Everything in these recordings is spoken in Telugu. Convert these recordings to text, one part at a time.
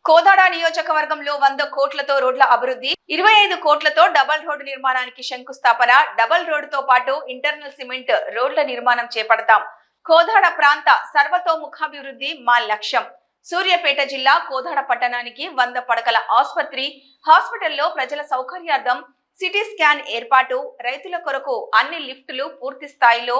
కోదాడ నియోజకవర్గంలో 100 కోట్లతో రోడ్ల అభివృద్ధి, 25 కోట్లతో డబుల్ రోడ్డు నిర్మాణానికి శంకుస్థాపన. డబుల్ రోడ్డుతో పాటు ఇంటర్నల్ సిమెంట్ రోడ్ల నిర్మాణం చేపడతాం. కోదాడ ప్రాంత సర్వతోముఖాభివృద్ధి మా లక్ష్యం. సూర్యాపేట జిల్లా కోదాడ పట్టణానికి 100 పడకల ఆసుపత్రి, హాస్పిటల్లో ప్రజల సౌకర్యార్థం సిటీ స్కాన్ ఏర్పాటు, రైతుల కొరకు అన్ని లిఫ్టులు పూర్తి స్థాయిలో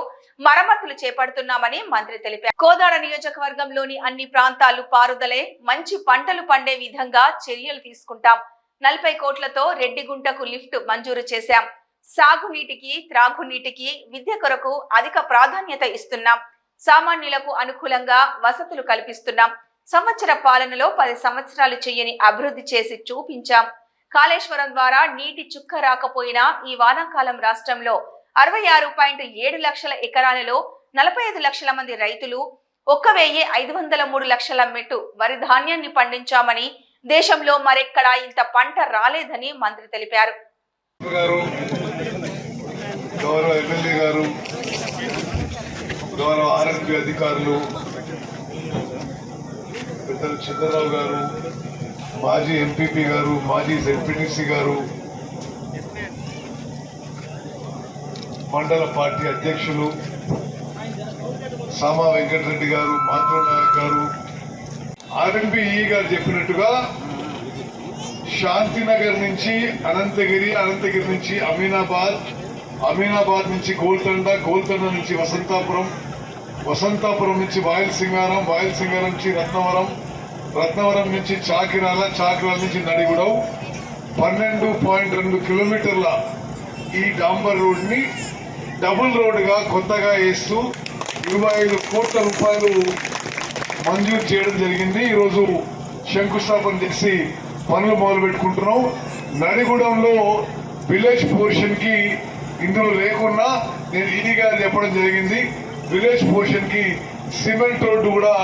మరమ్మతులు చేపడుతున్నామని మంత్రి తెలిపారు. కోదాడ నియోజకవర్గంలోని అన్ని ప్రాంతాలు పారుదలే, మంచి పంటలు పండే విధంగా చర్యలు తీసుకుంటాం. 40 కోట్లతో రెడ్డిగుంటకు లిఫ్ట్ మంజూరు చేశాం. సాగునీటికి, త్రాగునీటికి, విద్య కొరకు అధిక ప్రాధాన్యత ఇస్తున్నాం. సామాన్యులకు అనుకూలంగా వసతులు కల్పిస్తున్నాం. సంవత్సర పాలనలో 10 సంవత్సరాలు చేయని అభివృద్ధి చేసి చూపించాం. కాళేశ్వరం ద్వారా నీటి చుక్క రాకపోయినా ఈ వానాకాలం రాష్ట్రంలో 66.7 లక్షల ఎకరాలలో 45 లక్షల మంది రైతులు 1,503 లక్షల మెట్టు వరి ధాన్యాన్ని పండించామని, దేశంలో మరెక్కడా ఇంత పంట రాలేదని మంత్రి తెలిపారు. అధికారులు పెద్దలు చంద్రరావు గారు, మాజీ ఎంపీపీ గారు, మాజీ జెడ్పీటీసీ గారు, మండల పార్టీ అధ్యక్షులు సామా వెంకటరెడ్డి గారు, మాధవ్ నాయక్ గారు, ఆర్ఎంపీ గారు చెప్పినట్టుగా శాంతినగర్ నుంచి అనంతగిరి, అనంతగిరి నుంచి అమీనాబాద్, అమీనాబాద్ నుంచి గోల్కొండ, గోల్కొండ నుంచి వసంతాపురం, వసంతాపురం నుంచి వాయలసింగారం, వాయలసింగారం నుంచి రత్నవరం, రత్నవరం నుంచి చాకిరాల, చాకిరాల నుంచి నడిగూడెం 12.2 కిలోమీటర్ల ఈ డాంబర్ రోడ్ ని డబుల్ రోడ్ గా కొత్తగా వేస్తూ 25 కోట్ల రూపాయలు మంజూరు చేయడం జరిగింది. ఈరోజు శంకుస్థాపన చేసి పనులు మొదలు పెట్టుకుంటున్నాం. నడిగూడెంలో విలేజ్ పోర్షన్ కి ఇందులో లేకున్నా నేను ఈడీగా చెప్పడం జరిగింది. విలేజ్ పోర్షన్ కి సిమెంట్ రోడ్డు కూడా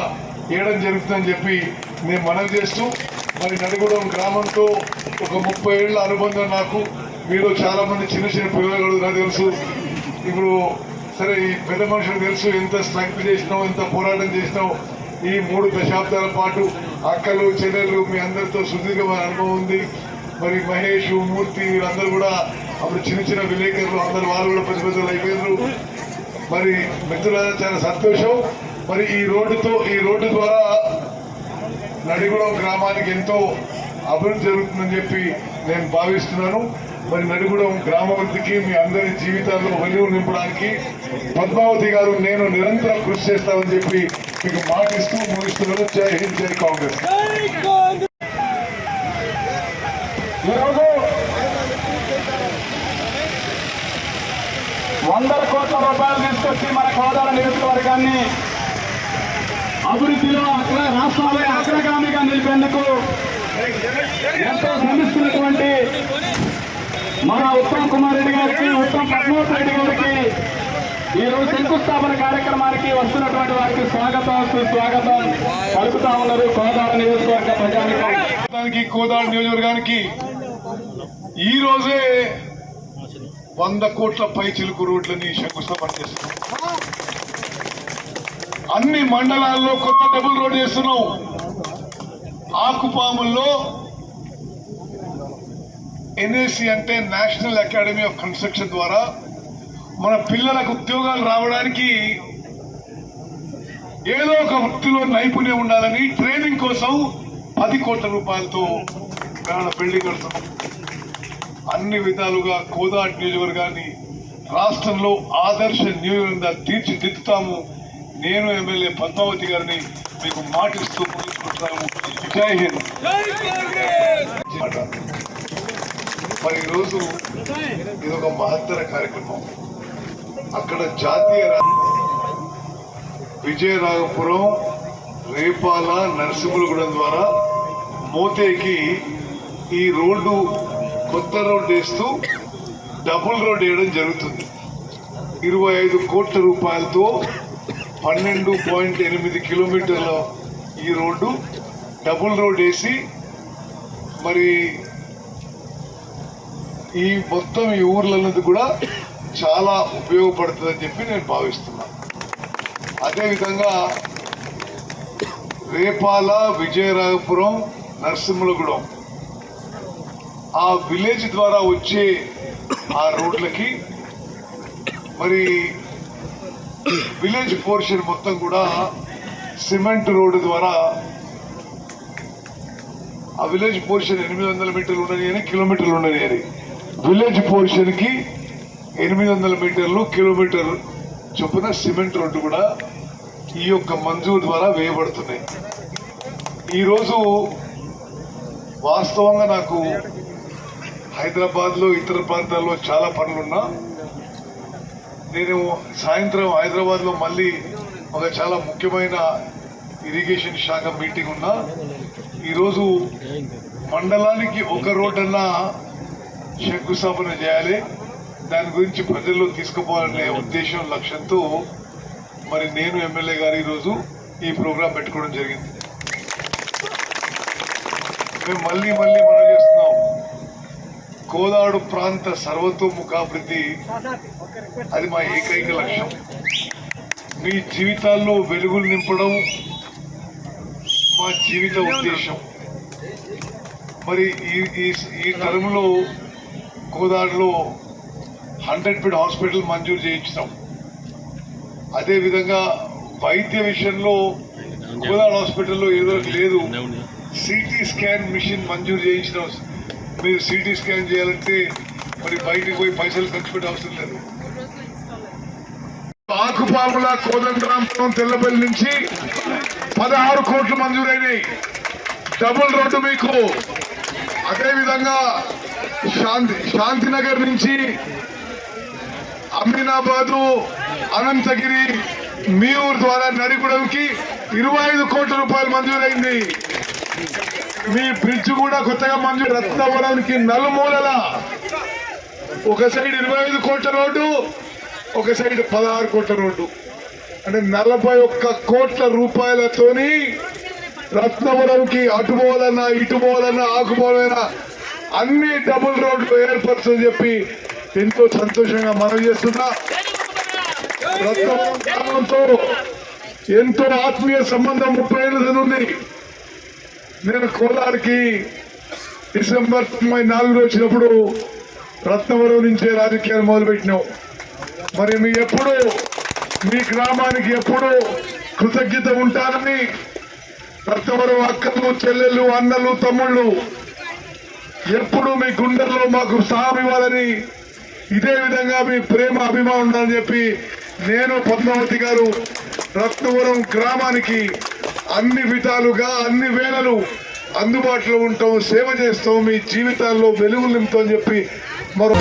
వేయడం జరుగుతుందని చెప్పి నేను మనవి చేస్తూ, మరి నడిగూడెం గ్రామంతో ఒక 30 ఏళ్ల అనుబంధం నాకు. మీరు చాలా మంది చిన్న చిన్న పిల్లలు నాకు తెలుసు. ఇప్పుడు సరే ఈ పెద్ద మనుషులకు తెలుసు ఎంత స్ట్రగుల్ చేసినావు, ఎంత పోరాటం చేసినావు. ఈ 3 దశాబ్దాల పాటు అక్కలు చెల్లెళ్ళు మీ అందరితో సుదీర్ఘమైన అనుభవం ఉంది. మరి మహేష్, మూర్తి వీళ్ళందరూ కూడా అప్పుడు చిన్న చిన్న విలేకరులు అందరు వారు కూడా పెద్ద పెద్దలు అయిపోయారు. మరి మిత్రులందరూ చాలా సంతోషం. మరి ఈ రోడ్డు ద్వారా నడిగూడెం గ్రామానికి ఎంతో అభివృద్ధి జరుగుతుందని చెప్పి నేను భావిస్తున్నాను. మరి నడిగూడెం గ్రామాభివృద్ధికి మీ అందరి జీవితాల్లో వెలుగు నింపడానికి పద్మావతి గారు నేను నిరంతరం కృషి చేస్తామని చెప్పి మీకు మాటిస్తూ ముగిస్తున్నాను. జై హింద్, జై కాంగ్రెస్. ఈరోజు 100 కోట్ల రూపాయలు తీసుకొచ్చి మన కోదాడ నియోజకవర్గాన్ని అభివృద్ధిలో రాష్ట్రంలో అగ్రగామిగా నిలిపేందుకు ఎంతో శ్రమిస్తున్నటువంటి మన ఉత్తమ్ కుమార్ రెడ్డి గారికి, ఉత్తమ్ పద్మావతి రెడ్డి గారికి ఈరోజు శంకుస్థాపన కార్యక్రమానికి వస్తున్నటువంటి వారికి స్వాగతం పలుకుతా ఉన్నారు కోదాడ నియోజకవర్గ ప్రజానికి. కోదాడ నియోజకవర్గానికి ఈ రోజే 100 కోట్ల పై చిలుకు రోడ్లని శంకుస్థాపన చేస్తున్నాం. అన్ని మండలాల్లో కొత్త డబుల్ రోడ్ చేస్తున్నాం. ఆకుపాముల్లో ఎన్ఏసి అంటే నేషనల్ అకాడమీ ఆఫ్ కన్స్ట్రక్షన్ ద్వారా మన పిల్లలకు ఉద్యోగాలు రావడానికి ఏదో ఒక వృత్తిలో నైపుణ్యం ఉండాలని ట్రైనింగ్ కోసం 10 కోట్ల రూపాయలతో బిల్డింగ్ కడుతున్నాం. అన్ని విధాలుగా కోదాడ నియోజకవర్గాన్ని రాష్ట్రంలో ఆదర్శ నియోజకవర్గంగా తీర్చిదిద్దుతాము. నేను ఎమ్మెల్యే పద్మావతి గారిని మీకు మాటిస్తూ ముగించుకుంటున్నాము. జై హింద్. మరి ఈరోజు ఇది ఒక మహత్తర కార్యక్రమం. అక్కడ జాతీయ విజయరాఘపురం, రేపాల, నరసింహులగూడెం ద్వారా మోతేకి ఈ రోడ్డు కొత్త రోడ్డు వేస్తూ డబుల్ రోడ్ వేయడం జరుగుతుంది. 25 కోట్ల రూపాయలతో 12.8 కిలోమీటర్ల ఈ రోడ్డు డబుల్ రోడ్ వేసి మరి ఈ మొత్తం ఈ ఊర్లన్నది కూడా చాలా ఉపయోగపడుతుందని చెప్పి నేను భావిస్తున్నాను. అదేవిధంగా రేపాల, విజయరాఘపురం, నరసింహలగూడెం ఆ విలేజ్ ద్వారా వచ్చే ఆ రోడ్లకి మరి విలేజ్ పోర్షన్ మొత్తం కూడా సిమెంట్ రోడ్డు ద్వారా ఆ విలేజ్ పోర్షన్ 800 మీటర్లు ఉండని అని కిలోమీటర్లు ఉండని అని విలేజ్ పోర్షన్ కి 800 మీటర్లు కిలోమీటర్ చొప్పున సిమెంట్ రోడ్డు కూడా ఈ యొక్క మంజూరు ద్వారా వేయబడుతున్నాయి. ఈరోజు వాస్తవంగా నాకు హైదరాబాద్ లో ఇతర ప్రాంతాల్లో చాలా పనులున్నా నేను సాయంత్రం హైదరాబాద్ లో మళ్ళీ ఒక చాలా ముఖ్యమైన ఇరిగేషన్ శాఖ మీటింగ్ ఉన్నా. ఈరోజు మండలానికి ఒక రోడ్డన్నా శంకుస్థాపన చేయాలి, దాని గురించి ప్రజల్లో తీసుకుపోవాలనే ఉద్దేశం లక్ష్యంతో మరి నేను ఎమ్మెల్యే గారు ఈరోజు ఈ ప్రోగ్రాం పెట్టుకోవడం జరిగింది. మేము మళ్ళీ మనం చేస్తున్నాం, కోదాడు ప్రాంత సర్వతోముఖాభివృద్ధి అది మా ఏకైక లక్ష్యం. మీ జీవితాల్లో వెలుగులు నింపడం మా జీవిత ఉద్దేశం. మరి ఈ తరంలో కోదాడులో 100 బెడ్ హాస్పిటల్ మంజూరు చేయించినాం. అదేవిధంగా వైద్య విషయంలో కోదాడు హాస్పిటల్లో ఏదో లేదు, సిటీ స్కాన్ మిషన్ మంజూరు చేయించినాం. మీరు సిటీ స్కాన్ చేయాలంటే మరి బయటికి పోయి పైసలు ఖర్చు పెట్టే అవసరం లేదు. ఆకుపాముల కోదండరాంపురం తెల్లపల్లి నుంచి 16 కోట్లు మంజూరైనాయి, డబుల్ రోడ్డు మీకు. అదేవిధంగా శాంతినగర్ నుంచి అమీనాబాదు అనంతగిరి మీ ఊరు ద్వారా నడిగూడెంకి 25 కోట్ల రూపాయలు మంజూరైంది. మీ బ్రిడ్జ్ కూడా కొత్తగా మంజూరు. రత్నవరానికి నలుమూలల ఒక సైడ్ 25 కోట్ల రోడ్డు, ఒక సైడ్ 16 కోట్ల రోడ్డు, అంటే 41 కోట్ల రూపాయలతోని రత్నవరంకి అటు పోవాలన్నా ఇటు పోవాలన్నా ఆకుపోవాలన్నా అన్ని డబుల్ రోడ్లు ఏర్పరచని చెప్పి ఎంతో సంతోషంగా మనం చేస్తున్నా. రత్నవరం గ్రామంతో ఎంతో ఆత్మీయ సంబంధం 30 ఏళ్ళ చదువుంది. నేను కోలార్కి డిసెంబర్ 94 వచ్చినప్పుడు రత్నవరం నుంచే రాజకీయాలు మొదలుపెట్టినాం. మరి మీ గ్రామానికి ఎప్పుడు కృతజ్ఞత ఉంటానని రత్నవరం అక్కలు చెల్లెళ్ళు అన్నలు తమ్ముళ్ళు ఎప్పుడు మీ గుండెల్లో మాకు సహాయం ఇవ్వాలని, ఇదే విధంగా మీ ప్రేమ అభిమానం ఉండాలని చెప్పి నేను పద్మావతి గారు రత్నవరం గ్రామానికి అన్ని విధాలుగా అన్ని వేళలు అందుబాటులో ఉంటాం, సేవ చేస్తాం, మీ జీవితాల్లో వెలుగులు నింపుతామని చెప్పి మరో